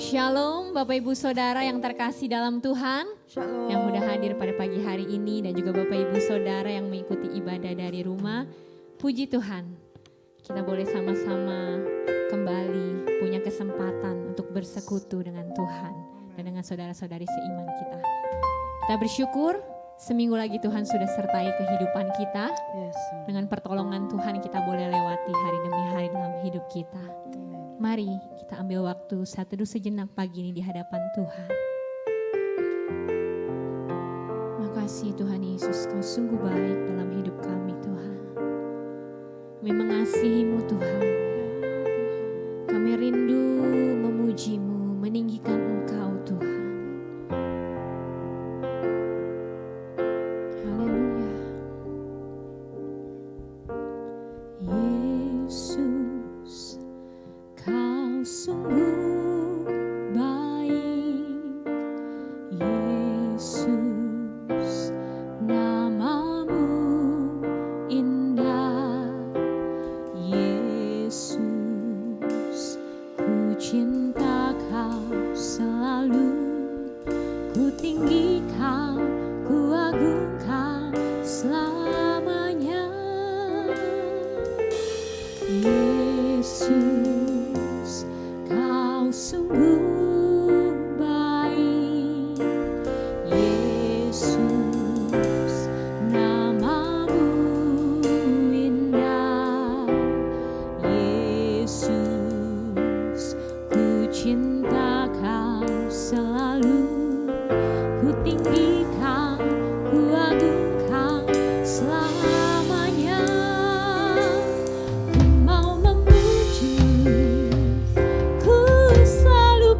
Shalom Bapak Ibu Saudara yang terkasih dalam Tuhan. Shalom. Yang sudah hadir pada pagi hari ini dan juga Bapak Ibu Saudara yang mengikuti ibadah dari rumah. Puji Tuhan, kita boleh sama-sama kembali punya kesempatan untuk bersekutu dengan Tuhan dan dengan saudara-saudari seiman kita. Kita bersyukur seminggu lagi Tuhan sudah sertai kehidupan kita. Yes. Dengan pertolongan Tuhan kita boleh lewati hari demi hari dalam hidup kita. Mari kita ambil waktu saat teduh sejenak pagi ini di hadapan Tuhan. Makasih Tuhan Yesus, Kau sungguh baik dalam hidup kami Tuhan. Kami mengasihi-Mu Tuhan. Kami rindu memuji-Mu, meninggikan Engkau Tuhan. Haleluya. Yesus, Kau sungguh baik. Yesus, nama-Mu indah. Yesus, ku cinta Kau selalu. Ku tinggikan, ku agungkan selamanya. Yesus, Kau sungguh baik. Yesus, nama-Mu indah. Yesus, ku cinta Kau selalu. Ku tinggikan, ku agungkan selamanya. Ku mau memuji, ku selalu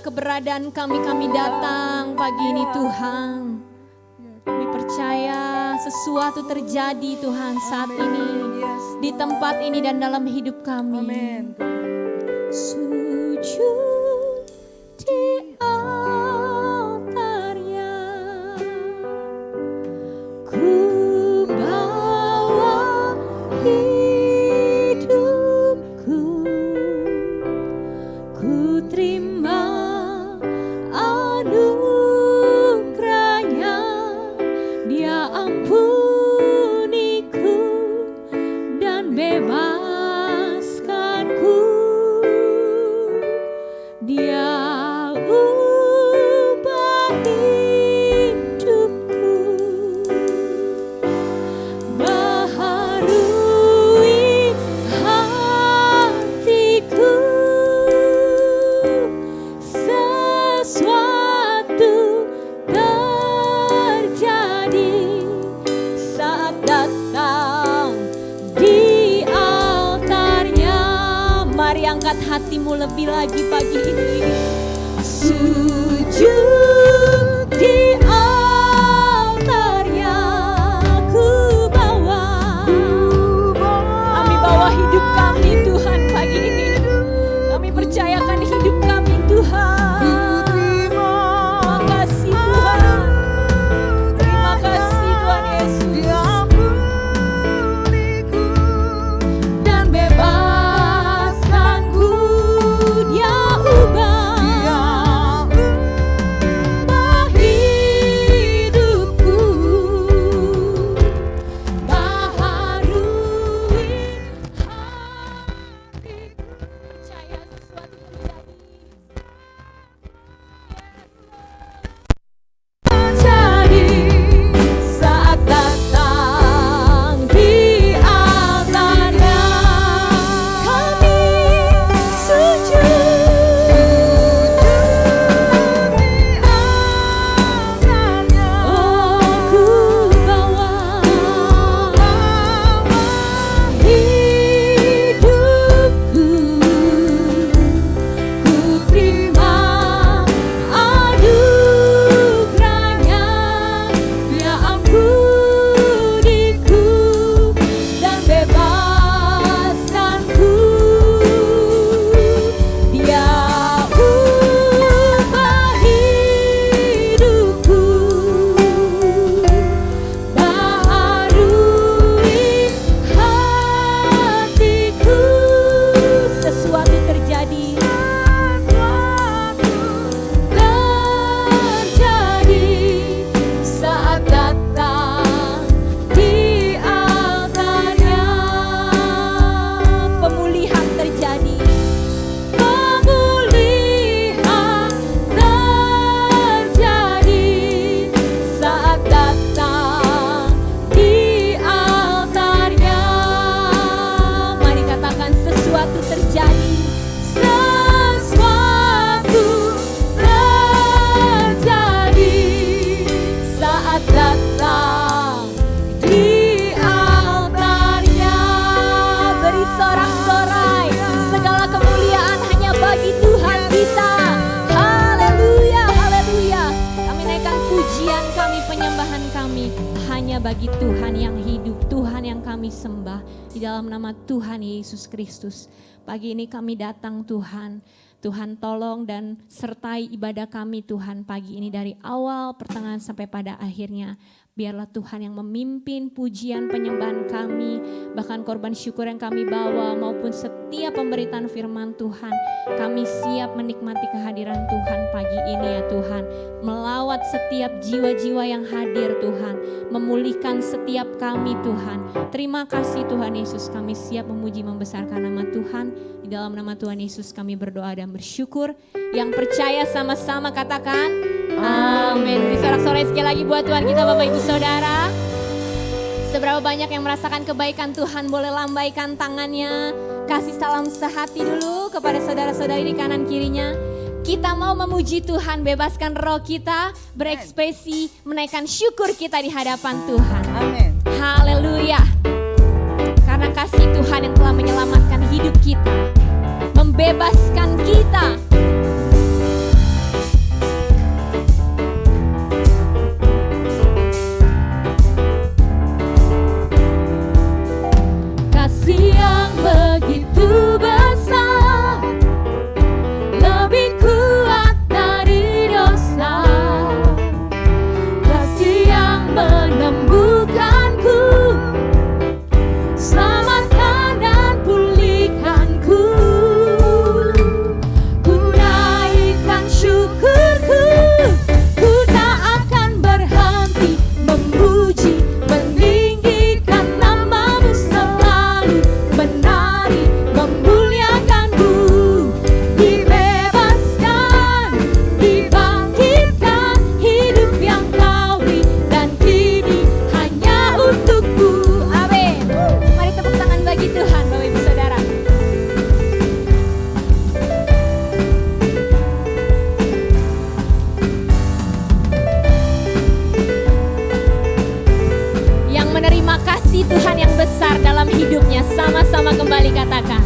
keberadaan kami datang pagi ini Tuhan. Kami percaya sesuatu terjadi Tuhan saat ini, di tempat ini dan dalam hidup kami. Sujud di altarnya, ku bawa hidupku, ku terima anugerahnya, Dia ampuniku dan bebaskanku, Dia ubah hidupku, baharui hatiku, sesuatu terjadi saat datang di altarnya. Mari angkat hatimu lebih lagi pagi ini. Sujud di altarnya, ku bawa, kami bawa hidup kami Tuhan pagi ini. Kami percayakan hidup kami Tuhan. Terima kasih Tuhan. Terima kasih Tuhan Yesus. Dan bebaskanku, Dia ubah hidupku, baharui hatiku. Percaya sesuatu terjadi saat datang di altarnya. Kami sujud di altarnya. Oh, ku bawa hidupku, ku terima anugerahnya, Dia ampuniku dan bebaskanku, Dia ubah hidupku, baharui hatiku. Sesuatu terjadi saat datang di altarnya. Pemulihan terjadi, pemulihan terjadi saat datang di altarnya. Mari katakan sesuatu terjadi. Sesuatu terjadi saat datang di altarnya. Beri sorak-sorai, segala kemuliaan hanya bagi Tuhan kita. Haleluya, haleluya. Kami naikkan pujian kami, penyembahan kami hanya bagi Tuhan yang hidup, Tuhan yang kami sembah. Di dalam nama Tuhan Yesus Kristus, pagi ini kami datang Tuhan. Tuhan tolong dan sertai ibadah kami Tuhan pagi ini dari awal, pertengahan sampai pada akhirnya. Biarlah Tuhan yang memimpin pujian penyembahan kami, bahkan korban syukur yang kami bawa maupun setiap pemberitaan firman Tuhan. Kami siap menikmati kehadiran Tuhan pagi ini ya Tuhan. Melawat setiap jiwa-jiwa yang hadir Tuhan. Memulihkan setiap kami Tuhan. Terima kasih Tuhan Yesus, kami siap memuji membesarkan nama Tuhan. Di dalam nama Tuhan Yesus kami berdoa dan bersyukur. Yang percaya sama-sama katakan amin. Beri sorak-sorai sekali lagi buat Tuhan kita Bapak Ibu Saudara. Seberapa banyak yang merasakan kebaikan Tuhan, boleh lambaikan tangannya. Kasih salam sehati dulu kepada saudara-saudari di kanan kirinya. Kita mau memuji Tuhan, bebaskan roh kita, berekspresi, menaikkan syukur kita di hadapan Tuhan. Amin. Haleluya. Karena kasih Tuhan yang telah menyelamatkan hidup kita, membebaskan kita. haleluya. Sama-sama kembali katakan.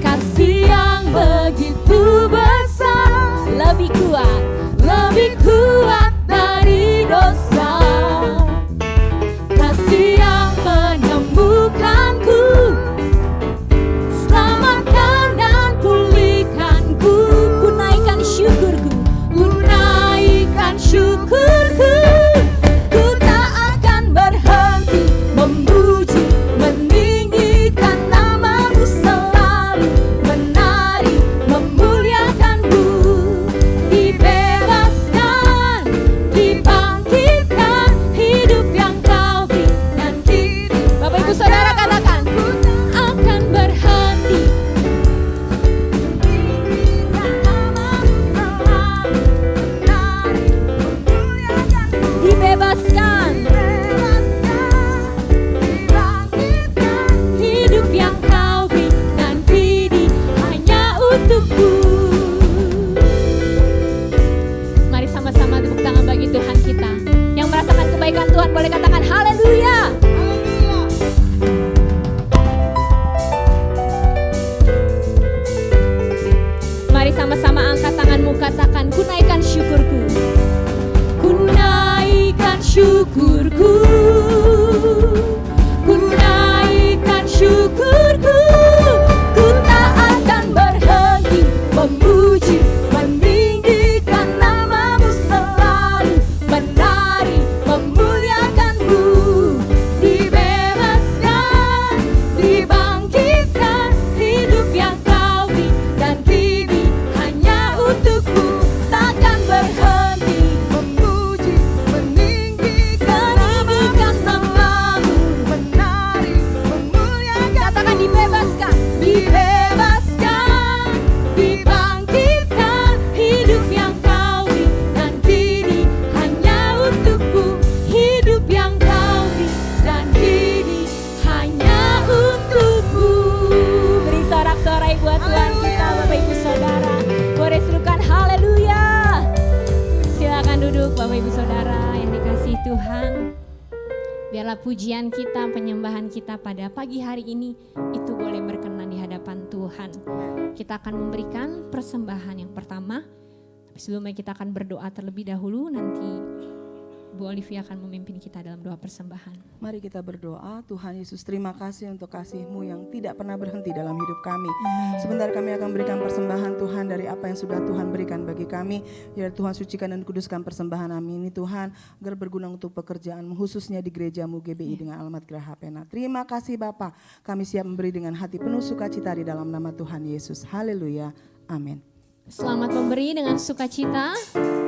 Kasih yang begitu besar, lebih kuat dari dosa. Kasih yang menemukanku, selamatkan dan pulihkanku. Ku naikkan syukurku, ku tak akan berhenti memuji, meninggikan namamu selalu, menari, memuliakanmu. Dibebaskan, dibangkitkan, hidup yang kau beri dan diri. Bapak Ibu Saudara katakan, ku tak akan berhenti meninggikan namamu selalu, menari, memuliakanmu. Dibebaskan, dibangkitkan, hidup yang kau beri dan diri hanya untukku. Mari sama-sama tepuk tangan bagi Tuhan kita. Yang merasakan kebaikan Tuhan boleh katakan haleluya. Mari sama-sama angkat tanganmu, katakan, ku naikkan syukurku. Ku naikkan syukurku. Ku naikkan syukurku. Ku tak akan berhenti memuji, meninggikan namamu selalu, menari, memuliakanmu. Dibebaskan, dibangkitkan, hidup yang kau beri dan diri hanya untukku. Takkan berhenti memuji, meninggikan namamu, menari, memuliakan. Katakan dibebaskan, dibebaskan, dibangkitkan, hidup yang kau beri dan diri hanya untukku. Hidup yang kau beri dan diri hanya untukku. Beri sorak-sorai buat Tuhan kita, Bapak Ibu Saudara. Boleh serukan haleluya. Silakan duduk Bapak Ibu Saudara yang dikasihi Tuhan. Biarlah pujian kita, penyembahan kita pada pagi hari ini itu boleh berkenan di hadapan Tuhan. Kita akan memberikan persembahan yang pertama. Tapi sebelumnya kita akan berdoa terlebih dahulu. Nanti Bu Olivia akan memimpin kita dalam doa persembahan. Mari kita berdoa. Tuhan Yesus, terima kasih untuk kasih-Mu yang tidak pernah berhenti dalam hidup kami. Sebentar kami akan berikan persembahan Tuhan dari apa yang sudah Tuhan berikan bagi kami. Ya Tuhan, sucikan dan kuduskan persembahan kami ini Tuhan, agar berguna untuk pekerjaan-Mu, khususnya di gereja-Mu GBI dengan alamat Geraha Pena. Terima kasih Bapa, kami siap memberi dengan hati penuh sukacita di dalam nama Tuhan Yesus. Haleluya, amin. Selamat memberi dengan sukacita.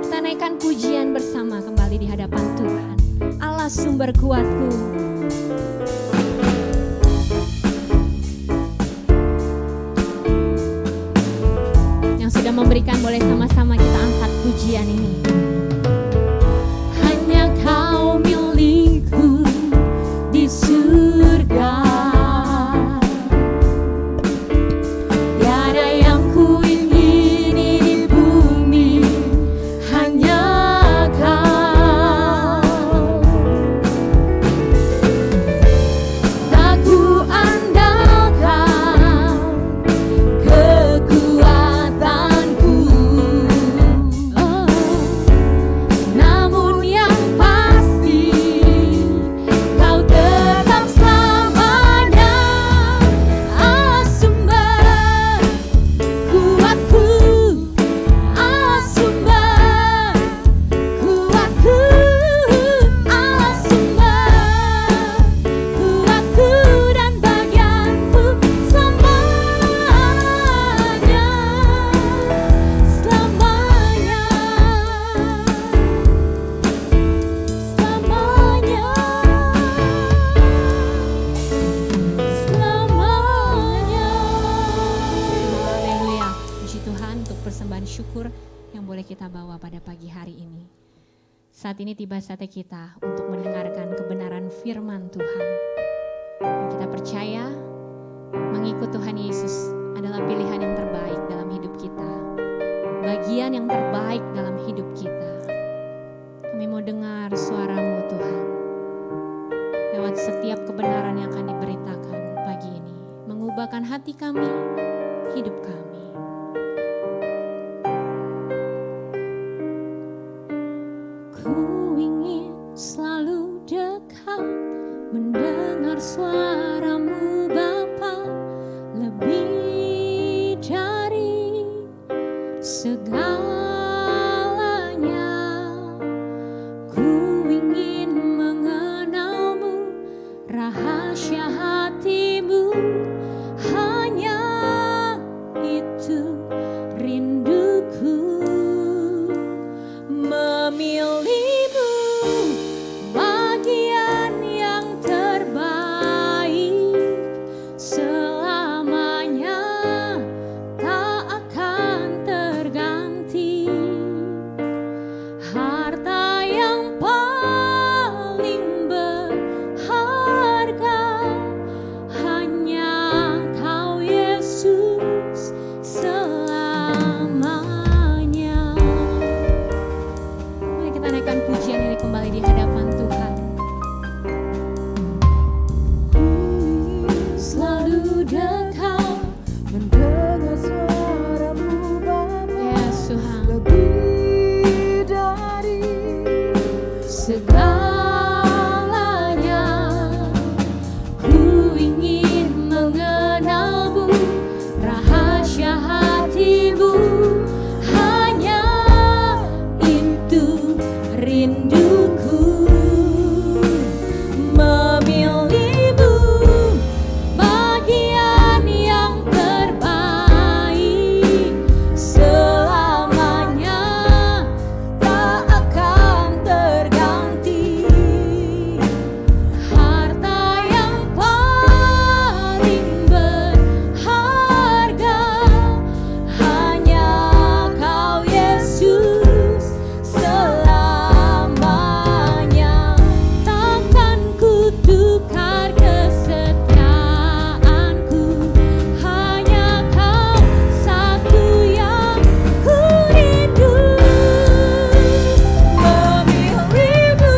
Kita naikkan pujian bersama kembali di hadapan Tuhan. Allah sumber kuatku. Yang sudah memberikan boleh sama-sama kita angkat pujian ini. Hanya Kau milikku di surga. Tiada yang ku ingini di bumi, hanya Kau. Tak ku andalkan kekuatanku, namun yang pasti Kau tetap selamanya. Allah sumber kuatku, Allah sumber kuatku, Allah sumber kuatku dan bagianku selamanya, selamanya, selamanya, selamanya. Haleluya. Puji Tuhan untuk persembahan syukur yang boleh kita bawa pada pagi hari ini. Saat ini tiba saatnya kita untuk mendengarkan kebenaran firman Tuhan. Dan kita percaya mengikut Tuhan Yesus adalah pilihan yang terbaik dalam hidup kita. Bagian yang terbaik dalam hidup kita. Kami mau dengar suara-Mu Tuhan. Lewat setiap kebenaran yang akan diberitakan pagi ubahkan hati kami, hidup kami. Ku ingin selalu dekat, mendengar suara-Mu Bapa, lebih dari segalanya. Ku ingin mengenal-Mu, rahasia hati-Mu, hanya itu rinduku. Memilih-Mu bagian yang terbaik, selamanya tak akan terganti. Harta yang paling berharga, hanya Kau Yesus selamanya. Mari kita naikkan pujian ini kembali di hadapan Tuhan. Selalu dekat, Mendengar suara-Mu Bapa, yes Tuhan, lebih dari segalanya. Ku ingin mengenal-Mu, rahasia hati-Mu, hanya itu rinduku. Memilih-Mu bagian yang terbaik, selamanya tak akan terganti. Harta yang paling berharga, hanya Kau Yesus selamanya. Takkan ku tukar kesetiaanku, hanya Kau satu yang ku rindu. Memilih-Mu.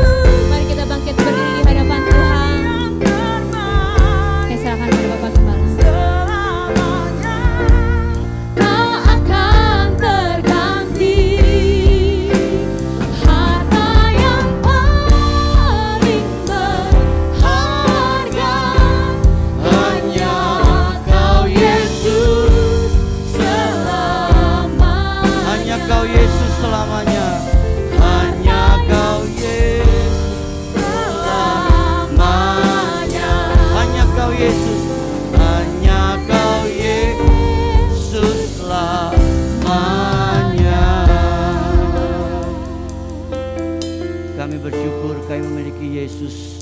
Mari kita bangkit berdiri di hadapan Tuhan. Saya serahkan pada Bapa Gembala. Tak akan terganti. Harta yang paling berharga, hanya Kau Yesus selamanya. Hanya Kau Yesus selamanya. Hanya Kau Yesus selamanya. Hanya Kau Yesus. Hanya Kau Yesus selamanya. Kami bersyukur kami memiliki Yesus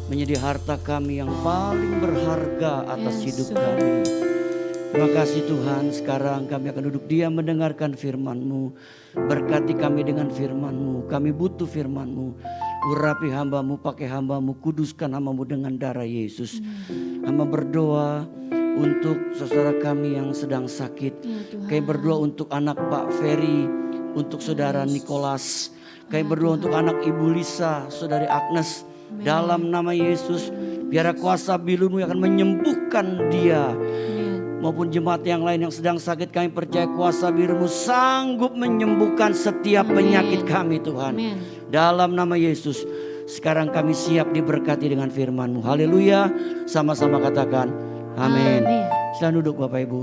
menjadi harta kami yang paling berharga atas Yes, hidup Tuhan. kami. Terima kasih Tuhan, sekarang kami akan duduk diam mendengarkan firman-Mu. Berkati kami dengan firman-Mu, kami butuh firman-Mu. Urapi hamba-Mu, pakai hamba-Mu, kuduskan hamba-Mu dengan darah Yesus. Hamba berdoa untuk saudara kami yang sedang sakit. Ya Tuhan. Kami berdoa untuk anak Pak Ferry, untuk saudara Nicholas. Kami berdoa untuk anak Ibu Lisa, saudari Agnes. Dalam nama Yesus, biar kuasa bilu-Mu yang akan menyembuhkan dia. Amin. Maupun jemaat yang lain yang sedang sakit, kami percaya kuasa biru-Mu sanggup menyembuhkan setiap Amin. penyakit kami Tuhan. Amin. Dalam nama Yesus, sekarang kami siap diberkati dengan firman-Mu. Haleluya, sama-sama katakan amin. Amin. Silakan duduk Bapak Ibu.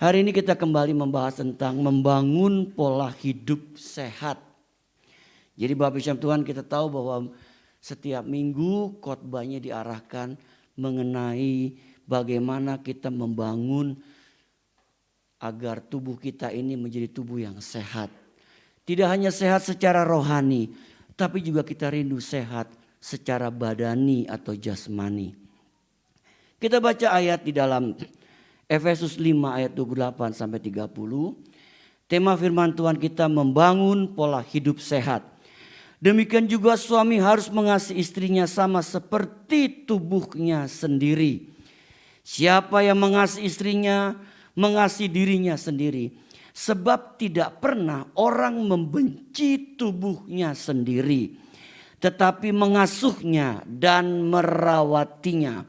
Hari ini kita kembali membahas tentang membangun pola hidup sehat. Jadi Bapak Ibu Tuhan, kita tahu bahwa setiap minggu khotbahnya diarahkan mengenai bagaimana kita membangun agar tubuh kita ini menjadi tubuh yang sehat. Tidak hanya sehat secara rohani, tapi juga kita rindu sehat secara badani atau jasmani. Kita baca ayat di dalam Efesus 5 ayat 28 sampai 30. Tema firman Tuhan kita membangun pola hidup sehat. Demikian juga suami harus mengasihi istrinya sama seperti tubuhnya sendiri. Siapa yang mengasihi istrinya, mengasihi dirinya sendiri. Sebab tidak pernah orang membenci tubuhnya sendiri, tetapi mengasuhnya dan merawatinya.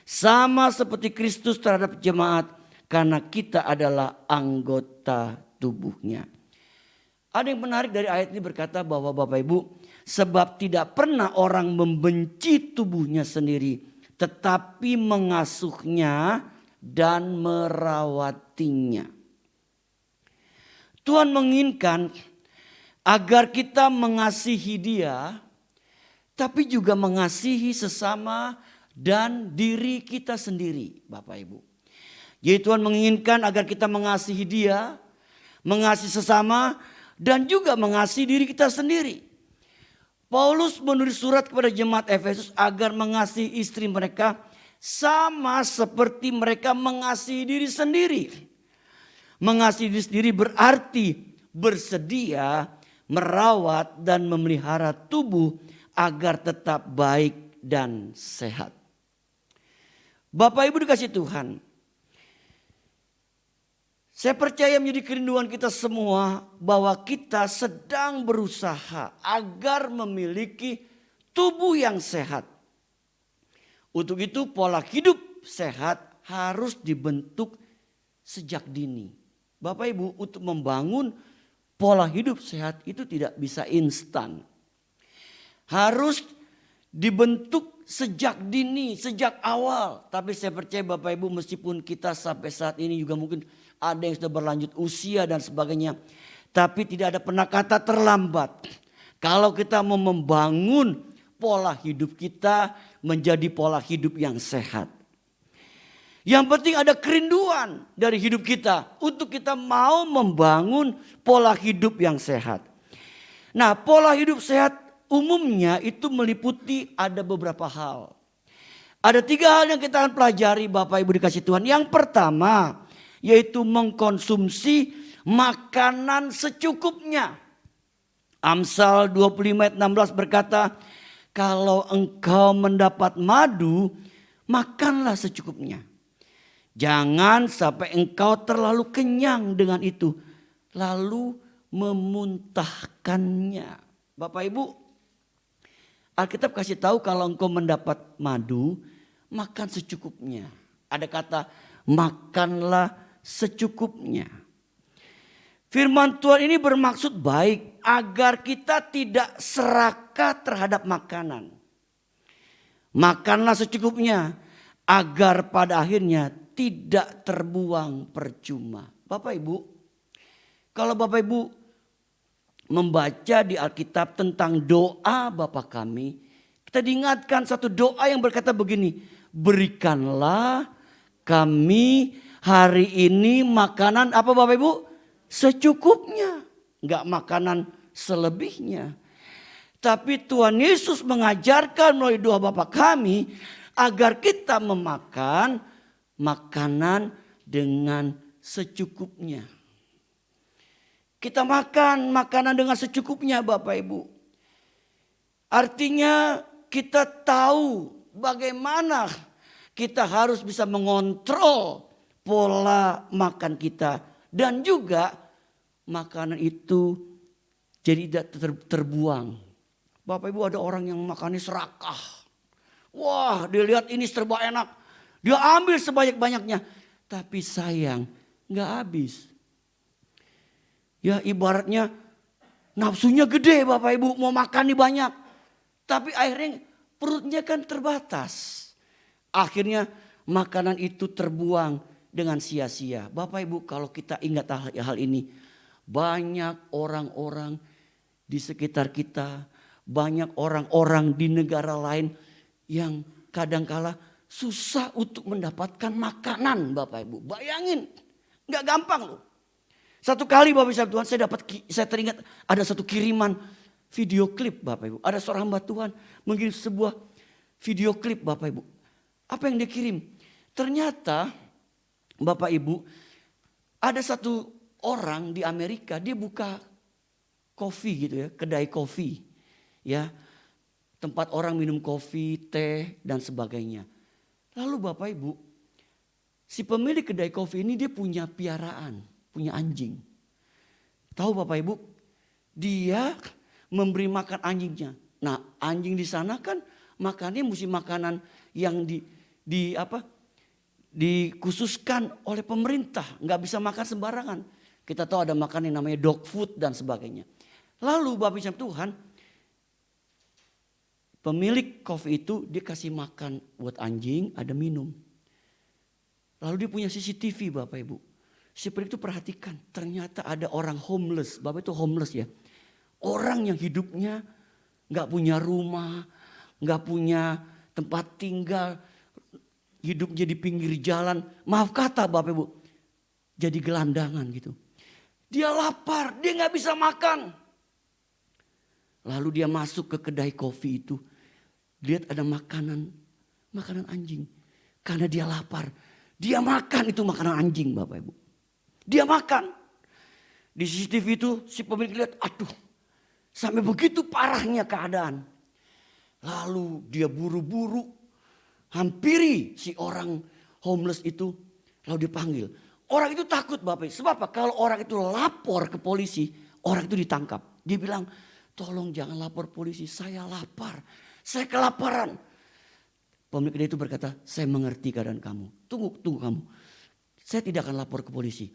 Sama seperti Kristus terhadap jemaat, karena kita adalah anggota tubuhnya. Ada yang menarik dari ayat ini berkata bahwa Bapak Ibu, sebab tidak pernah orang membenci tubuhnya sendiri, tetapi mengasuhnya dan merawatinya. Tuhan menginginkan agar kita mengasihi Dia, tapi juga mengasihi sesama dan diri kita sendiri, Bapak Ibu. Jadi Tuhan menginginkan agar kita mengasihi Dia, mengasihi sesama, dan juga mengasihi diri kita sendiri. Paulus menulis surat kepada jemaat Efesus agar mengasihi istri mereka sama seperti mereka mengasihi diri sendiri. Mengasihi diri sendiri berarti bersedia merawat dan memelihara tubuh agar tetap baik dan sehat. Bapak Ibu dikasih Tuhan, saya percaya menjadi kerinduan kita semua bahwa kita sedang berusaha agar memiliki tubuh yang sehat. Untuk itu pola hidup sehat harus dibentuk sejak dini. Bapak Ibu, untuk membangun pola hidup sehat itu tidak bisa instan. Harus dibentuk sejak dini, sejak awal. Tapi saya percaya Bapak Ibu, meskipun kita sampai saat ini juga mungkin ada yang sudah berlanjut usia dan sebagainya. Tapi tidak ada pernah kata terlambat. Kalau kita mau membangun pola hidup kita menjadi pola hidup yang sehat. Yang penting ada kerinduan dari hidup kita untuk kita mau membangun pola hidup yang sehat. Nah, pola hidup sehat umumnya itu meliputi ada beberapa hal. Ada 3 hal yang kita akan pelajari Bapak Ibu dikasih Tuhan. Yang pertama yaitu mengkonsumsi makanan secukupnya. Amsal 25 ayat 16 berkata, kalau engkau mendapat madu, makanlah secukupnya. Jangan sampai engkau terlalu kenyang dengan itu, lalu memuntahkannya. Bapak Ibu, Alkitab kasih tahu kalau engkau mendapat madu, makan secukupnya. Ada kata makanlah secukupnya. Firman Tuhan ini bermaksud baik agar kita tidak serakah terhadap makanan. Makanlah secukupnya agar pada akhirnya tidak terbuang percuma. Bapak Ibu, kalau Bapak Ibu membaca di Alkitab tentang doa Bapa kami, kita diingatkan satu doa yang berkata begini, berikanlah kami hari ini makanan apa Bapak Ibu? Secukupnya. Enggak makanan selebihnya. Tapi Tuhan Yesus mengajarkan melalui doa Bapa kami agar kita memakan makanan dengan secukupnya. Kita makan makanan dengan secukupnya Bapak Ibu. Artinya kita tahu bagaimana kita harus bisa mengontrol pola makan kita. Dan juga makanan itu jadi tidak terbuang. Bapak Ibu, ada orang yang makannya serakah. Wah, dia lihat ini serba enak. Dia ambil sebanyak-banyaknya. Tapi sayang, gak habis. Ya ibaratnya nafsunya gede Bapak Ibu, mau makan nih banyak. Tapi akhirnya perutnya kan terbatas. Akhirnya makanan itu terbuang dengan sia-sia. Bapak Ibu, kalau kita ingat hal ini, banyak orang-orang di sekitar kita, banyak orang-orang di negara lain yang kadangkala susah untuk mendapatkan makanan Bapak Ibu. Bayangin, gak gampang loh. Satu kali Bapak Ibu Tuhan saya teringat ada satu kiriman video klip Bapak Ibu. Ada seorang hamba Tuhan mengirim sebuah video klip Bapak Ibu. Apa yang dia kirim? Ternyata Bapak Ibu, ada satu orang di Amerika, dia buka kopi gitu ya, kedai kopi. Ya, tempat orang minum kopi, teh dan sebagainya. Lalu Bapak Ibu, si pemilik kedai kopi ini dia punya piaraan, punya anjing. Tahu Bapak Ibu, dia memberi makan anjingnya. Nah, anjing di sana kan makannya mesti makanan yang dikhususkan oleh pemerintah, nggak bisa makan sembarangan. Kita tahu ada makan yang namanya dog food dan sebagainya. Lalu Bapak Ibu Tuhan, pemilik coffee itu dia kasih makan buat anjing, ada minum. Lalu dia punya CCTV Bapak Ibu. Si pemilik itu perhatikan, ternyata ada orang homeless. Bapak itu homeless ya. Orang yang hidupnya nggak punya rumah, nggak punya tempat tinggal, hidupnya di pinggir jalan. Maaf kata Bapak Ibu, jadi gelandangan gitu. Dia lapar, dia nggak bisa makan. Lalu dia masuk ke kedai kopi itu. Lihat ada makanan anjing. Karena dia lapar, dia makan itu makanan anjing Bapak Ibu. Dia makan. Di CCTV itu si pemilik lihat, aduh sampai begitu parahnya keadaan. Lalu dia buru-buru hampiri si orang homeless itu. Lalu dipanggil. Orang itu takut Bapak Ibu. Sebab apa? Kalau orang itu lapor ke polisi, orang itu ditangkap. Dia bilang, tolong jangan lapor polisi, saya lapar. Saya kelaparan. Pemilik kedai itu berkata, saya mengerti keadaan kamu. Tunggu kamu. Saya tidak akan lapor ke polisi.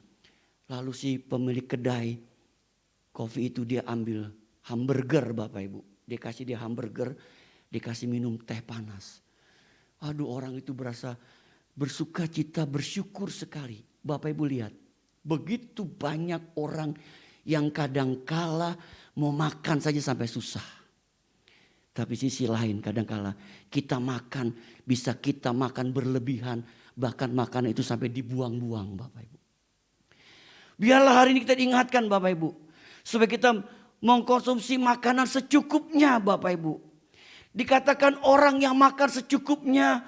Lalu si pemilik kedai kopi itu dia ambil hamburger Bapak Ibu. Dia kasih dia hamburger, dikasih minum teh panas. Aduh orang itu berasa bersuka cita, bersyukur sekali. Bapak Ibu lihat, begitu banyak orang yang kadangkala mau makan saja sampai susah. Tapi sisi lain kadangkala kita makan, bisa kita makan berlebihan. Bahkan makanan itu sampai dibuang-buang Bapak Ibu. Biarlah hari ini kita diingatkan Bapak Ibu. Supaya kita mengkonsumsi makanan secukupnya Bapak Ibu. Dikatakan orang yang makan secukupnya,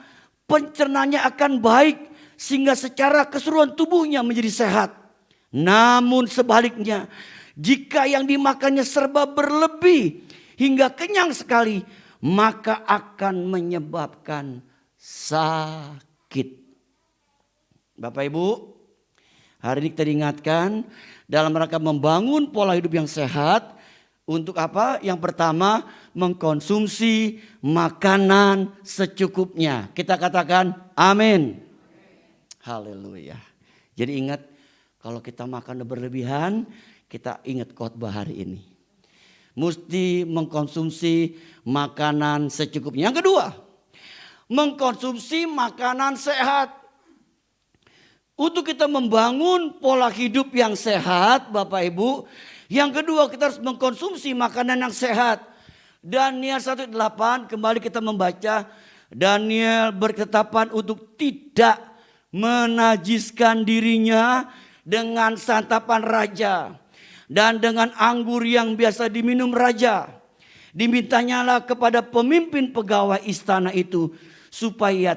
pencernaannya akan baik. Sehingga secara keseluruhan tubuhnya menjadi sehat. Namun sebaliknya, jika yang dimakannya serba berlebih hingga kenyang sekali, maka akan menyebabkan sakit. Bapak Ibu, hari ini kita diingatkan dalam rangka membangun pola hidup yang sehat. Untuk apa? Yang pertama, mengkonsumsi makanan secukupnya. Kita katakan amin. Haleluya. Jadi ingat, kalau kita makan berlebihan, kita ingat khotbah hari ini. Mesti mengkonsumsi makanan secukupnya. Yang kedua, mengkonsumsi makanan sehat. Untuk kita membangun pola hidup yang sehat, Bapak Ibu. Yang kedua, kita harus mengkonsumsi makanan yang sehat. Daniel 1:8, kembali kita membaca. Daniel berketetapan untuk tidak menajiskan dirinya dengan santapan raja dan dengan anggur yang biasa diminum raja. Dimintanyalah kepada pemimpin pegawai istana itu supaya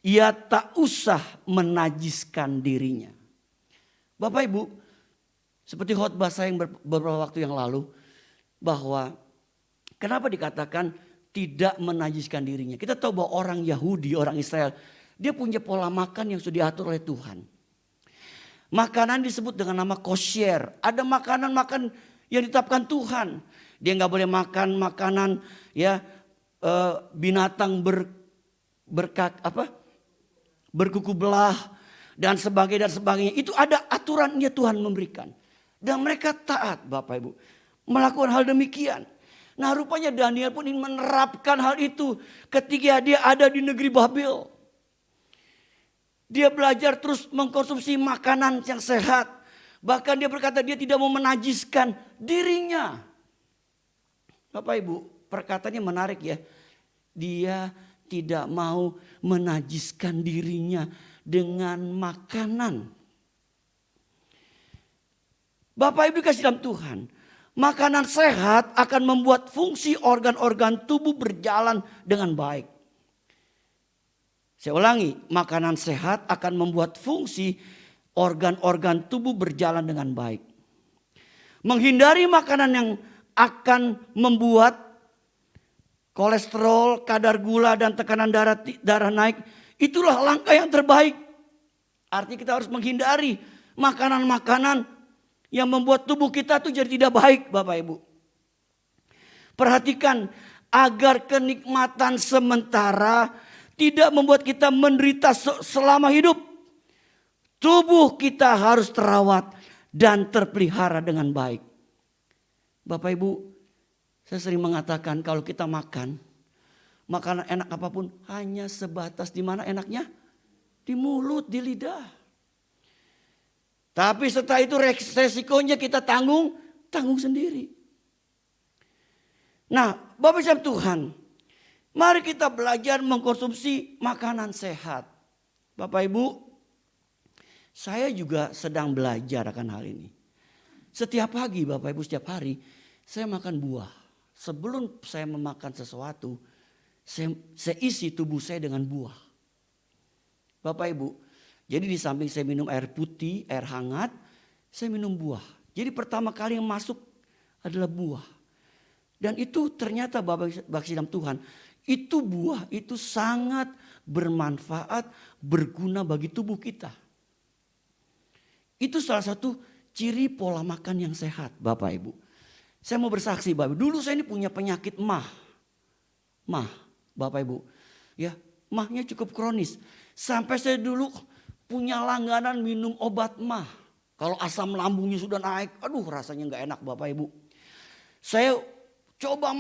ia tak usah menajiskan dirinya. Bapak Ibu, seperti khotbah saya yang beberapa waktu yang lalu, bahwa kenapa dikatakan tidak menajiskan dirinya. Kita tahu bahwa orang Yahudi, orang Israel, dia punya pola makan yang sudah diatur oleh Tuhan. Makanan disebut dengan nama kosher. Ada makanan-makanan yang ditetapkan Tuhan. Dia nggak boleh makan makanan ya binatang berkuku belah dan sebagainya. Itu ada aturannya Tuhan memberikan. Dan mereka taat Bapak Ibu melakukan hal demikian. Nah rupanya Daniel pun ingin menerapkan hal itu ketika dia ada di negeri Babel. Dia belajar terus mengkonsumsi makanan yang sehat. Bahkan dia berkata dia tidak mau menajiskan dirinya. Bapak Ibu, perkataannya menarik ya. Dia tidak mau menajiskan dirinya dengan makanan. Bapak Ibu kasih dalam Tuhan. Makanan sehat akan membuat fungsi organ-organ tubuh berjalan dengan baik. Saya ulangi, makanan sehat akan membuat fungsi organ-organ tubuh berjalan dengan baik. Menghindari makanan yang akan membuat kolesterol, kadar gula dan tekanan darah naik, itulah langkah yang terbaik. Artinya kita harus menghindari makanan-makanan yang membuat tubuh kita itu jadi tidak baik, Bapak Ibu. Perhatikan, agar kenikmatan sementara tidak membuat kita menderita selama hidup. Tubuh kita harus terawat dan terpelihara dengan baik. Bapak Ibu, saya sering mengatakan kalau kita makan, makanan enak apapun hanya sebatas di mana enaknya? Di mulut, di lidah. Tapi setelah itu resikonya kita tanggung sendiri. Nah, Bapak Ibu Tuhan, mari kita belajar mengkonsumsi makanan sehat. Bapak Ibu, saya juga sedang belajar akan hal ini. Setiap pagi Bapak Ibu, setiap hari saya makan buah. Sebelum saya memakan sesuatu, saya isi tubuh saya dengan buah. Bapak Ibu, jadi di samping saya minum air putih, air hangat, saya minum buah. Jadi pertama kali yang masuk adalah buah. Dan itu ternyata Bapak dalam Tuhan, itu buah itu sangat bermanfaat, berguna bagi tubuh kita. Itu salah satu ciri pola makan yang sehat, Bapak Ibu. Saya mau bersaksi, Bapak Ibu. Dulu saya ini punya penyakit mah, Bapak Ibu. Ya, mahnya cukup kronis. Sampai saya dulu punya langganan minum obat mah. Kalau asam lambungnya sudah naik, aduh rasanya nggak enak, Bapak Ibu. Saya coba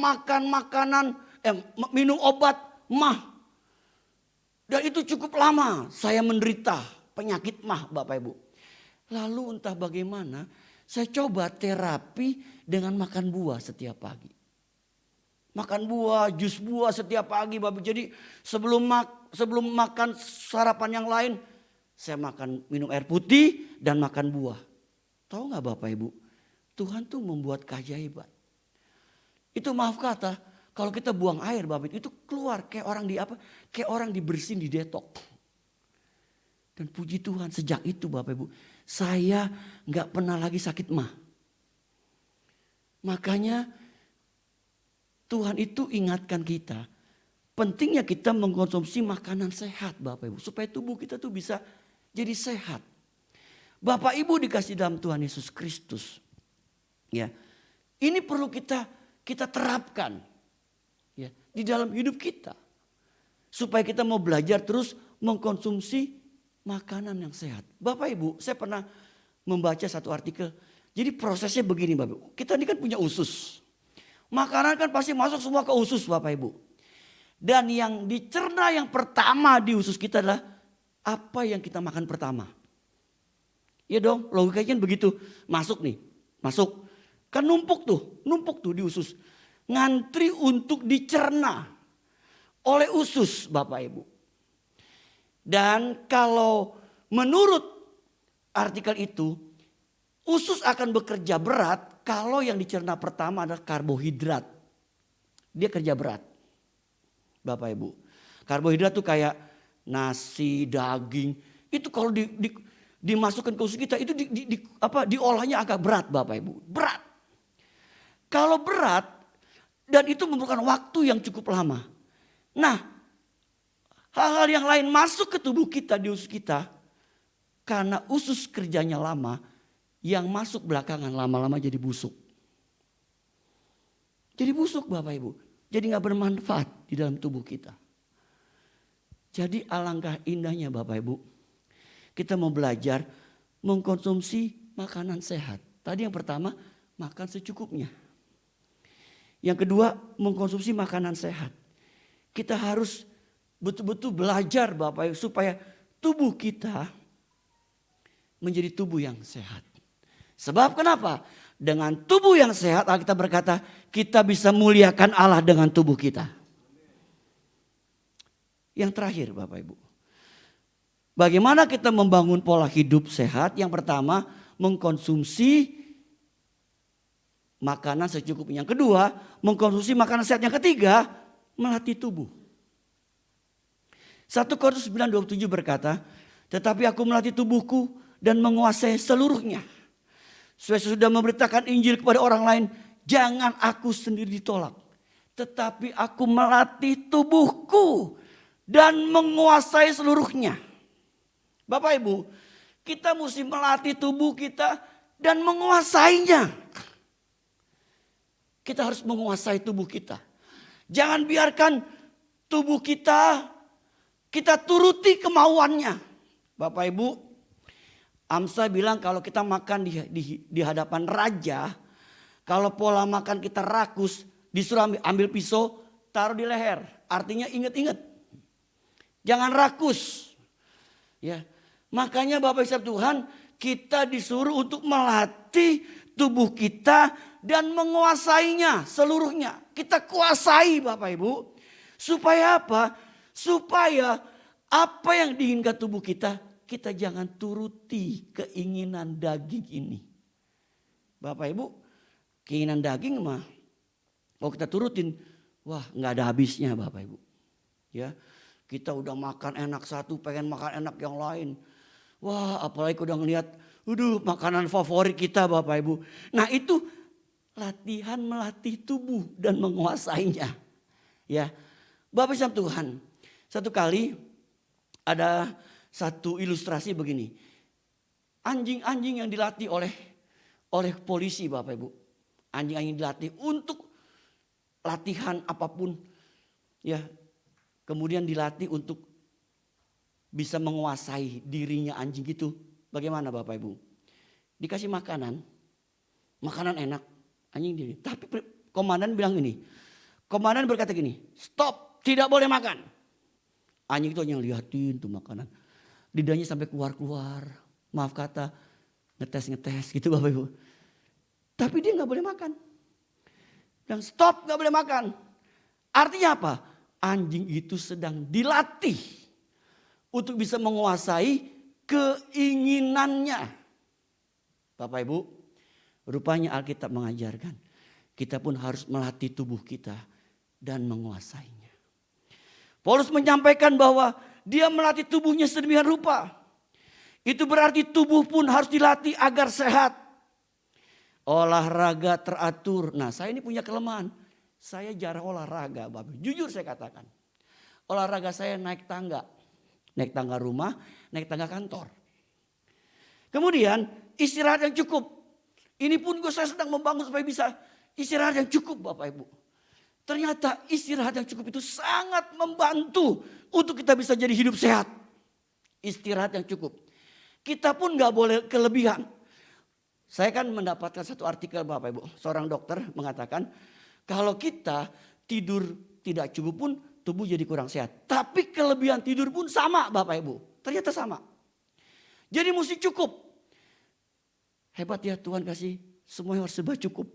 minum obat mah. Dan itu cukup lama saya menderita penyakit mah, Bapak Ibu. Lalu entah bagaimana saya coba terapi dengan makan buah setiap pagi. Makan buah, jus buah setiap pagi, Bapak. Jadi sebelum makan sarapan yang lain, saya minum air putih dan makan buah. Tahu nggak Bapak Ibu? Tuhan tuh membuat keajaiban. Itu maaf kata, kalau kita buang air Bapak itu keluar kayak orang dibersihin, didetok. Dan puji Tuhan sejak itu Bapak Ibu, saya nggak pernah lagi sakit mah. Makanya Tuhan itu ingatkan kita, pentingnya kita mengkonsumsi makanan sehat Bapak Ibu. Supaya tubuh kita tuh bisa jadi sehat. Bapak Ibu dikasih dalam Tuhan Yesus Kristus. Ya, ini perlu kita terapkan ya, di dalam hidup kita. Supaya kita mau belajar terus mengkonsumsi makanan yang sehat. Bapak Ibu, saya pernah membaca satu artikel. Jadi prosesnya begini Bapak Ibu. Kita ini kan punya usus. Makanan kan pasti masuk semua ke usus Bapak Ibu. Dan yang dicerna yang pertama di usus kita adalah apa yang kita makan pertama. Ya dong, logikanya kan begitu. Masuk. Kan numpuk tuh di usus. Ngantri untuk dicerna oleh usus Bapak Ibu. Dan kalau menurut artikel itu, usus akan bekerja berat kalau yang dicerna pertama adalah karbohidrat. Dia kerja berat. Bapak Ibu. Karbohidrat tuh kayak nasi, daging. Itu kalau dimasukkan ke usus kita itu diolahnya agak berat Bapak Ibu. Berat. Kalau berat dan itu memerlukan waktu yang cukup lama. Nah, hal-hal yang lain masuk ke tubuh kita, di usus kita. Karena usus kerjanya lama, yang masuk belakangan lama-lama jadi busuk. Jadi busuk Bapak Ibu. Jadi gak bermanfaat di dalam tubuh kita. Jadi alangkah indahnya Bapak Ibu. Kita mau belajar mengkonsumsi makanan sehat. Tadi yang pertama, makan secukupnya. Yang kedua, mengkonsumsi makanan sehat. Kita harus betul-betul belajar Bapak Ibu supaya tubuh kita menjadi tubuh yang sehat. Sebab kenapa? Dengan tubuh yang sehat Alkitab berkata kita bisa muliakan Allah dengan tubuh kita. Yang terakhir Bapak Ibu. Bagaimana kita membangun pola hidup sehat? Yang pertama mengkonsumsi makanan secukupnya. Yang kedua mengkonsumsi makanan sehat. Yang ketiga melatih tubuh. 1 Korintus 9:27 berkata, tetapi aku melatih tubuhku dan menguasai seluruhnya. Saya sudah memberitakan Injil kepada orang lain, jangan aku sendiri ditolak. Tetapi aku melatih tubuhku dan menguasai seluruhnya. Bapak Ibu, kita mesti melatih tubuh kita dan menguasainya. Kita harus menguasai tubuh kita. Jangan biarkan tubuh kita kita turuti kemauannya. Bapak Ibu, Amsa bilang kalau kita makan di hadapan raja, kalau pola makan kita rakus, disuruh ambil pisau, taruh di leher. Artinya ingat-ingat, jangan rakus. Ya, makanya Bapak Ibu Tuhan, kita disuruh untuk melatih tubuh kita dan menguasainya seluruhnya. Kita kuasai Bapak Ibu. Supaya apa? Supaya apa yang diinginkan tubuh kita, kita jangan turuti keinginan daging ini. Bapak Ibu, keinginan daging mah kalau kita turutin, wah nggak ada habisnya Bapak Ibu. Ya, kita udah makan enak satu, pengen makan enak yang lain. Wah, apalagi udah ngelihat, makanan favorit kita Bapak Ibu. Nah itu latihan melatih tubuh dan menguasainya. Ya, Bapak Ibu Tuhan, satu kali ada satu ilustrasi begini. Anjing-anjing yang dilatih oleh polisi Bapak Ibu. Anjing-anjing dilatih untuk latihan apapun. Ya, kemudian dilatih untuk bisa menguasai dirinya anjing itu. Bagaimana Bapak Ibu? Dikasih makanan enak, anjing diri. Tapi komandan bilang ini, komandan berkata gini, stop, tidak boleh makan. Anjing itu hanya lihatin tuh makanan. Lidahnya sampai keluar-keluar, maaf kata, ngetes gitu Bapak Ibu. Tapi dia gak boleh makan. Bilang stop, gak boleh makan. Artinya apa? Anjing itu sedang dilatih untuk bisa menguasai keinginannya. Bapak Ibu, rupanya Alkitab mengajarkan kita pun harus melatih tubuh kita dan menguasainya. Paulus menyampaikan bahwa dia melatih tubuhnya sedemikian rupa. Itu berarti tubuh pun harus dilatih agar sehat. Olahraga teratur. Nah, saya ini punya kelemahan. Saya jarang olahraga, Bapak. Jujur saya katakan. Olahraga saya naik tangga. Naik tangga rumah, naik tangga kantor. Kemudian istirahat yang cukup. Ini pun saya sedang membangun supaya bisa istirahat yang cukup Bapak Ibu. Ternyata istirahat yang cukup itu sangat membantu untuk kita bisa jadi hidup sehat. Istirahat yang cukup. Kita pun gak boleh kelebihan. Saya kan mendapatkan satu artikel Bapak Ibu. Seorang dokter mengatakan kalau kita tidur tidak cukup pun tubuh jadi kurang sehat. Tapi kelebihan tidur pun sama Bapak Ibu. Ternyata sama. Jadi mesti cukup. Hebat ya Tuhan kasih semuanya harus serba cukup.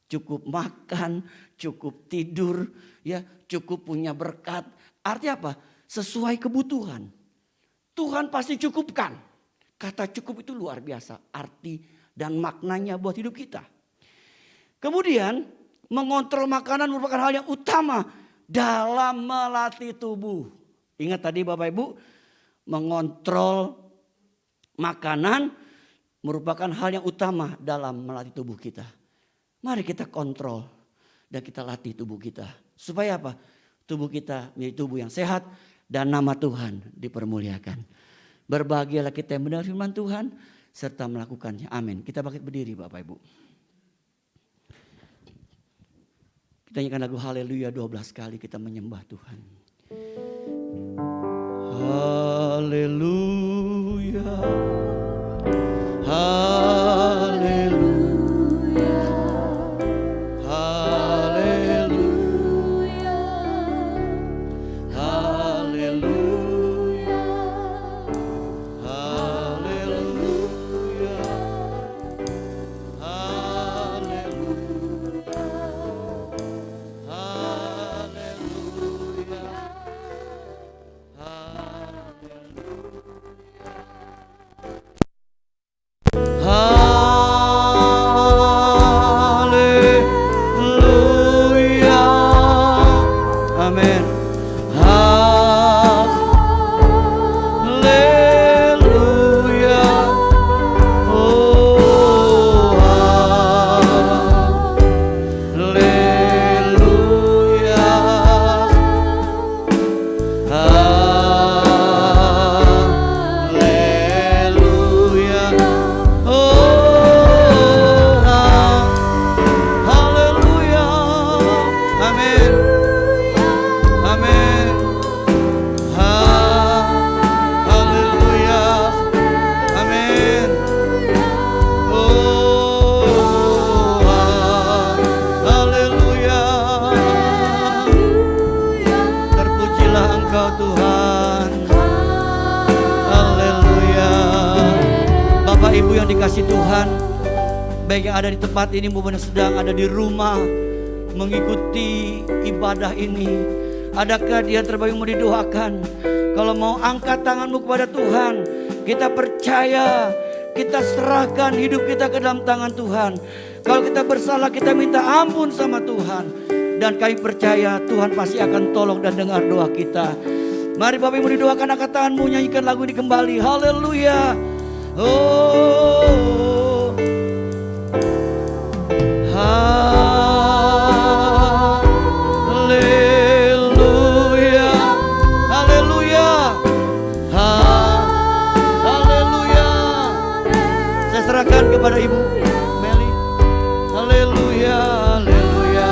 Cukup makan, cukup tidur, ya, cukup punya berkat. Artinya apa? Sesuai kebutuhan. Tuhan pasti cukupkan. Kata cukup itu luar biasa arti dan maknanya buat hidup kita. Kemudian mengontrol makanan merupakan hal yang utama dalam melatih tubuh. Ingat tadi Bapak Ibu, mengontrol makanan merupakan hal yang utama dalam melatih tubuh kita. Mari kita kontrol dan kita latih tubuh kita. Supaya apa? Tubuh kita menjadi tubuh yang sehat dan nama Tuhan dipermuliakan. Berbahagialah kita yang mendengar firman Tuhan serta melakukannya. Amin. Kita bangkit berdiri Bapak Ibu. Kita nyanyikan lagu Haleluya 12 kali kita menyembah Tuhan. Haleluya. Haleluya. Haleluya. dikasih Tuhan, baik yang ada di tempat ini maupun yang sedang ada di rumah mengikuti ibadah ini, adakah dia terbaik mau didoakan? Kalau mau angkat tanganmu kepada Tuhan, kita percaya, kita serahkan hidup kita ke dalam tangan Tuhan. Kalau kita bersalah, kita minta ampun sama Tuhan, dan kami percaya Tuhan pasti akan tolong dan dengar doa kita. Mari Bapak Ibu didoakan, angkat tanganmu, nyanyikan lagu ini kembali. Haleluya. Oh, haleluya, haleluya, haleluya. Saya serahkan kepada Ibu Meli. Haleluya, haleluya.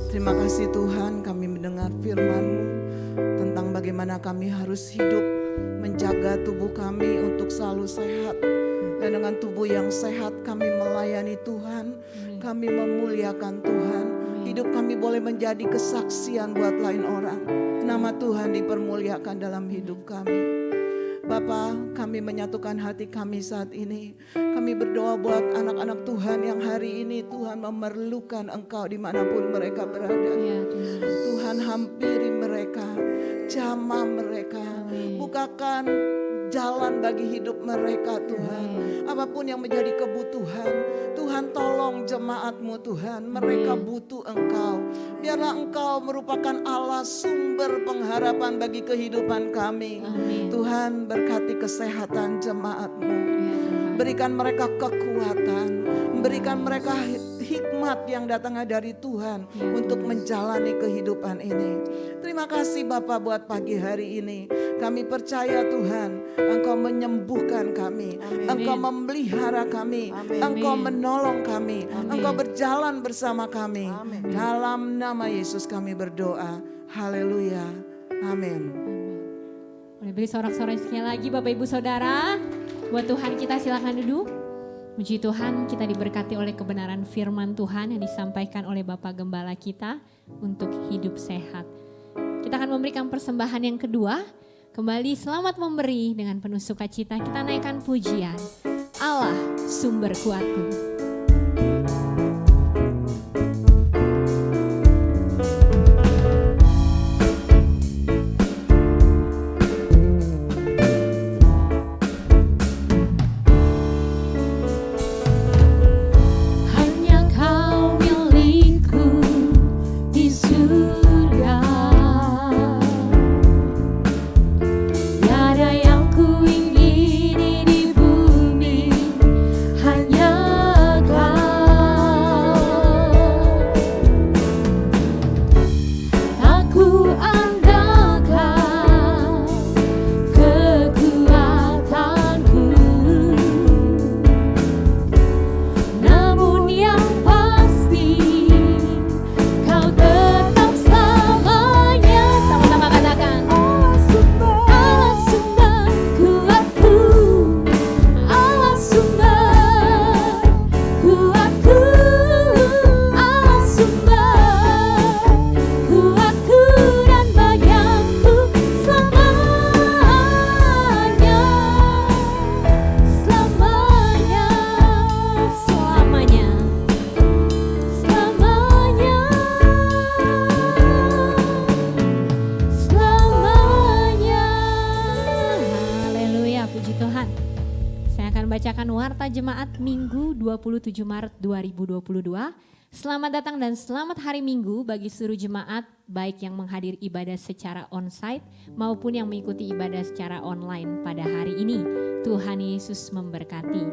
Terima kasih Tuhan, kami mendengar firman-Mu tentang bagaimana kami harus hidup menjaga tubuh kami untuk selalu sehat. Dan dengan tubuh yang sehat kami melayani Tuhan, kami memuliakan Tuhan. Hidup kami boleh menjadi kesaksian buat lain orang. Nama Tuhan dipermuliakan dalam hidup kami. Bapa, kami menyatukan hati kami saat ini. Kami berdoa buat anak-anak Tuhan yang hari ini Tuhan memerlukan Engkau dimanapun mereka berada. Ya, Tuhan hampiri mereka, jamah mereka, bukakan jalan bagi hidup mereka Tuhan. Apapun yang menjadi kebutuhan, Tuhan tolong jemaat-Mu Tuhan. Mereka butuh Engkau. Biarlah Engkau merupakan Allah sumber pengharapan bagi kehidupan kami. Amin. Tuhan berkati kesehatan jemaat-Mu. Berikan mereka kekuatan, berikan mereka hikmat yang datangnya dari Tuhan untuk menjalani kehidupan ini. Terima kasih Bapa buat pagi hari ini. Kami percaya Tuhan, Engkau menyembuhkan kami, Engkau memelihara kami, Engkau menolong kami, Engkau berjalan bersama kami. Dalam nama Yesus kami berdoa. Haleluya. Amin. Boleh beri sorak-sorai sekali lagi Bapak Ibu Saudara. Buat Tuhan kita silakan duduk. Puji Tuhan, kita diberkati oleh kebenaran firman Tuhan yang disampaikan oleh Bapak Gembala kita untuk hidup sehat. Kita akan memberikan persembahan yang kedua. Kembali selamat memberi dengan penuh sukacita. Kita naikkan pujian. Allah sumber kuatku. Bacakan warta jemaat Minggu 27 Maret 2022 Selamat datang dan selamat hari Minggu bagi seluruh jemaat, baik yang menghadiri ibadah secara onsite maupun yang mengikuti ibadah secara online pada hari ini. Tuhan Yesus memberkati.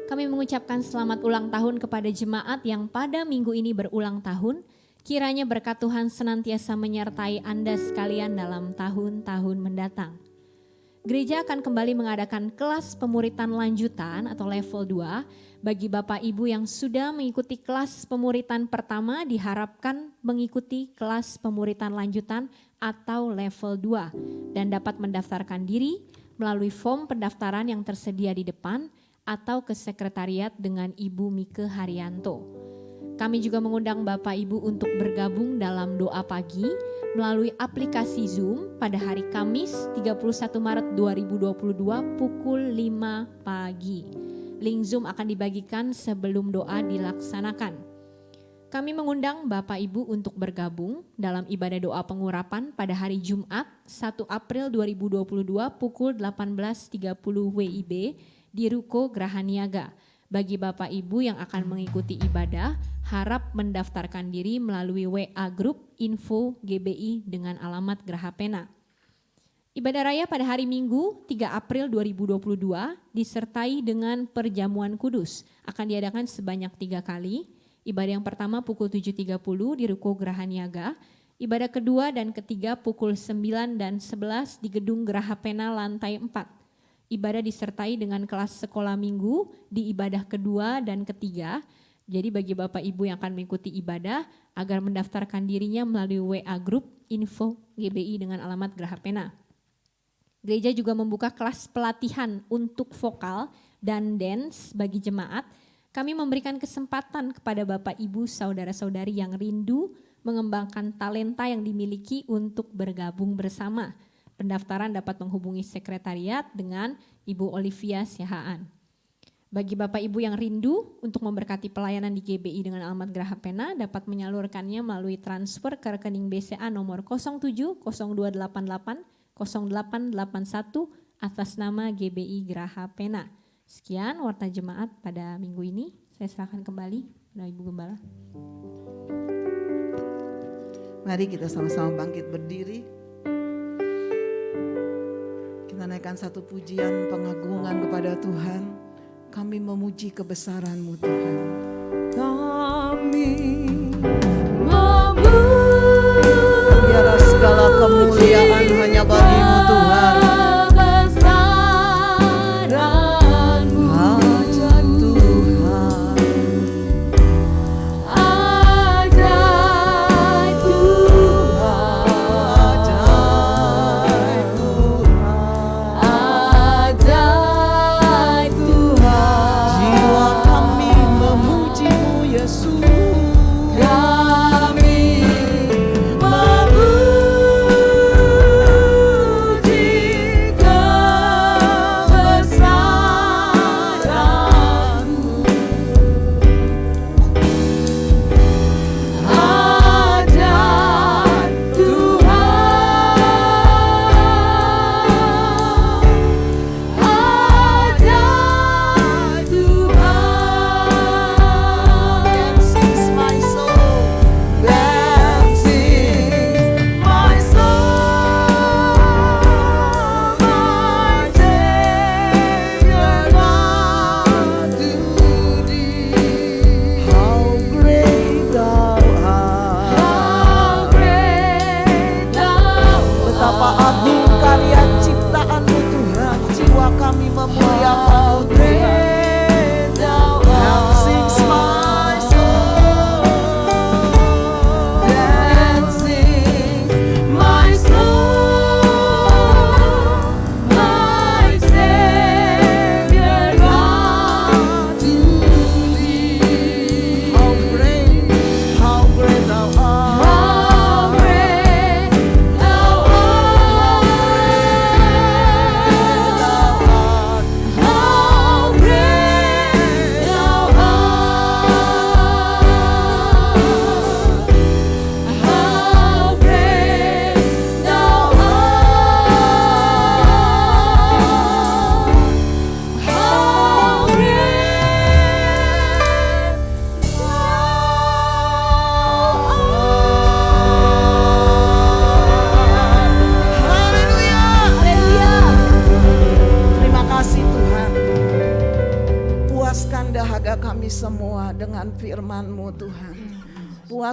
Kami mengucapkan selamat ulang tahun kepada jemaat yang pada minggu ini berulang tahun. Kiranya berkat Tuhan senantiasa menyertai Anda sekalian dalam tahun-tahun mendatang. Gereja akan kembali mengadakan kelas pemuritan lanjutan atau level 2 bagi Bapak Ibu yang sudah mengikuti kelas pemuritan pertama diharapkan mengikuti kelas pemuritan lanjutan atau level 2 dan dapat mendaftarkan diri melalui form pendaftaran yang tersedia di depan atau ke sekretariat dengan Ibu Mike Haryanto. Kami juga mengundang Bapak Ibu untuk bergabung dalam doa pagi melalui aplikasi Zoom pada hari Kamis 31 Maret 2022 pukul 5 pagi. Link Zoom akan dibagikan sebelum doa dilaksanakan. Kami mengundang Bapak Ibu untuk bergabung dalam ibadah doa pengurapan pada hari Jumat 1 April 2022 pukul 18.30 WIB di Ruko Graha Niaga. Bagi Bapak Ibu yang akan mengikuti ibadah, harap mendaftarkan diri melalui WA Group Info GBI dengan alamat Graha Pena. Ibadah raya pada hari Minggu 3 April 2022 disertai dengan perjamuan kudus. Akan diadakan sebanyak 3 kali. Ibadah yang pertama pukul 7.30 di Ruko Graha Niaga. Ibadah kedua dan ketiga pukul 9 dan 11 di Gedung Graha Pena lantai 4. Ibadah disertai dengan kelas sekolah minggu di ibadah kedua dan ketiga. Jadi bagi Bapak Ibu yang akan mengikuti ibadah agar mendaftarkan dirinya melalui WA Group Info GBI dengan alamat Graha Pena. Gereja juga membuka kelas pelatihan untuk vokal dan dance bagi jemaat. Kami memberikan kesempatan kepada Bapak Ibu saudara-saudari yang rindu mengembangkan talenta yang dimiliki untuk bergabung bersama. Pendaftaran dapat menghubungi sekretariat dengan Ibu Olivia Siahaan. Bagi Bapak Ibu yang rindu untuk memberkati pelayanan di GBI dengan alamat Graha Pena dapat menyalurkannya melalui transfer ke rekening BCA nomor 070288 0881 atas nama GBI Graha Pena. Sekian warta jemaat pada minggu ini. Saya serahkan kembali kepada Ibu Gembala. Mari kita sama-sama bangkit berdiri. Kita naikkan satu pujian pengagungan kepada Tuhan. Kami memuji kebesaran-Mu Tuhan. Kami memuji. Biarlah segala kemuliaan hanya bagi-Mu Tuhan.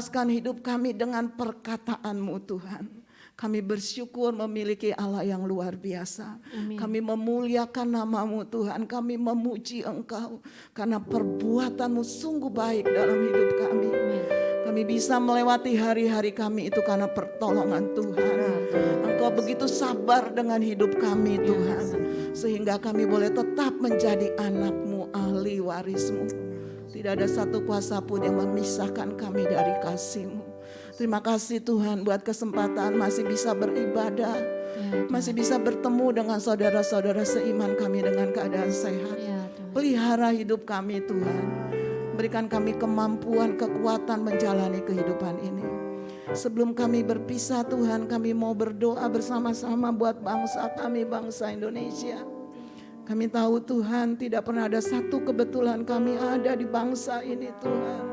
memuaskan hidup kami dengan perkataan-Mu Tuhan. Kami bersyukur memiliki Allah yang luar biasa. Amin. Kami memuliakan nama-Mu Tuhan. Kami memuji Engkau karena perbuatan-Mu sungguh baik dalam hidup kami. Amin. Kami bisa melewati hari-hari kami itu karena pertolongan Tuhan. Engkau begitu sabar dengan hidup kami Tuhan. Sehingga kami boleh tetap menjadi anak-Mu, ahli waris-Mu. Tidak ada satu kuasa pun yang memisahkan kami dari kasih-Mu. Terima kasih Tuhan buat kesempatan masih bisa beribadah. Masih bisa bertemu dengan saudara-saudara seiman kami dengan keadaan sehat. Ya, Tuhan. Pelihara hidup kami Tuhan. Berikan kami kemampuan, kekuatan menjalani kehidupan ini. Sebelum kami berpisah Tuhan, kami mau berdoa bersama-sama buat bangsa kami, bangsa Indonesia. Kami tahu Tuhan tidak pernah ada satu kebetulan kami ada di bangsa ini Tuhan.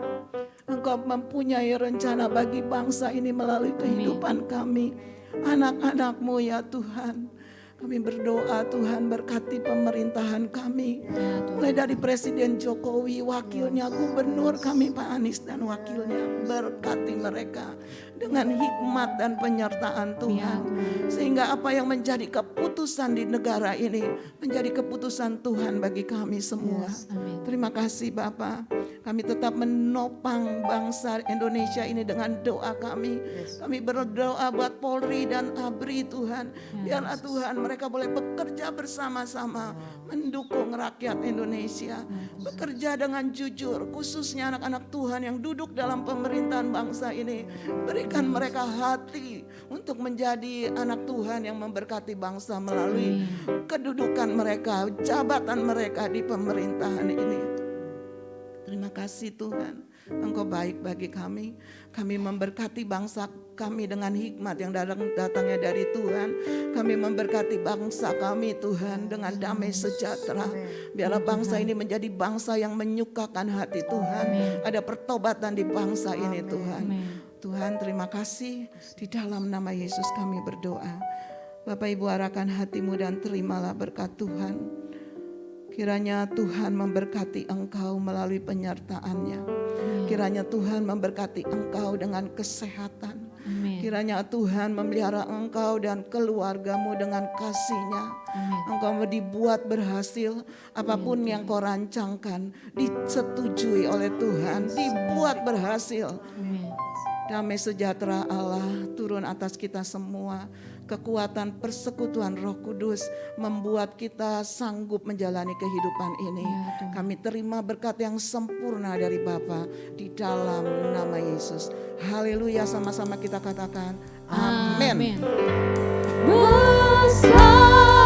Engkau mempunyai rencana bagi bangsa ini melalui kehidupan kami. Anak-anak-Mu ya Tuhan. Kami berdoa Tuhan berkati pemerintahan kami. Mulai dari Presiden Jokowi, wakilnya Gubernur kami Pak Anies dan wakilnya. Berkati mereka dengan hikmat dan penyertaan Tuhan. Sehingga apa yang menjadi keputusan di negara ini menjadi keputusan Tuhan bagi kami semua. Terima kasih Bapak. Kami tetap menopang bangsa Indonesia ini dengan doa kami. Kami berdoa buat Polri dan ABRI Tuhan. Biarlah Tuhan mereka boleh bekerja bersama-sama mendukung rakyat Indonesia. Bekerja dengan jujur, khususnya anak-anak Tuhan yang duduk dalam pemerintahan bangsa ini. Berikan mereka hati untuk menjadi anak Tuhan yang memberkati bangsa melalui kedudukan mereka, jabatan mereka di pemerintahan ini. Terima kasih Tuhan, Engkau baik bagi kami. Kami memberkati bangsa kami dengan hikmat yang datangnya dari Tuhan. Kami memberkati bangsa kami Tuhan dengan damai sejahtera. Biarlah bangsa ini menjadi bangsa yang menyukakan hati Tuhan. Ada pertobatan di bangsa ini Tuhan. Tuhan terima kasih, di dalam nama Yesus kami berdoa. Bapak Ibu arahkan hatimu dan terimalah berkat Tuhan. Kiranya Tuhan memberkati engkau melalui penyertaan-Nya. Kiranya Tuhan memberkati engkau dengan kesehatan. Kiranya Tuhan memelihara engkau dan keluargamu dengan kasih-Nya. Engkau dibuat berhasil, apapun yang kau rancangkan disetujui oleh Tuhan, dibuat berhasil. Damai sejahtera Allah turun atas kita semua. Kekuatan persekutuan Roh Kudus membuat kita sanggup menjalani kehidupan ini. Kami terima berkat yang sempurna dari Bapa di dalam nama Yesus. Haleluya, sama-sama kita katakan amin. Besar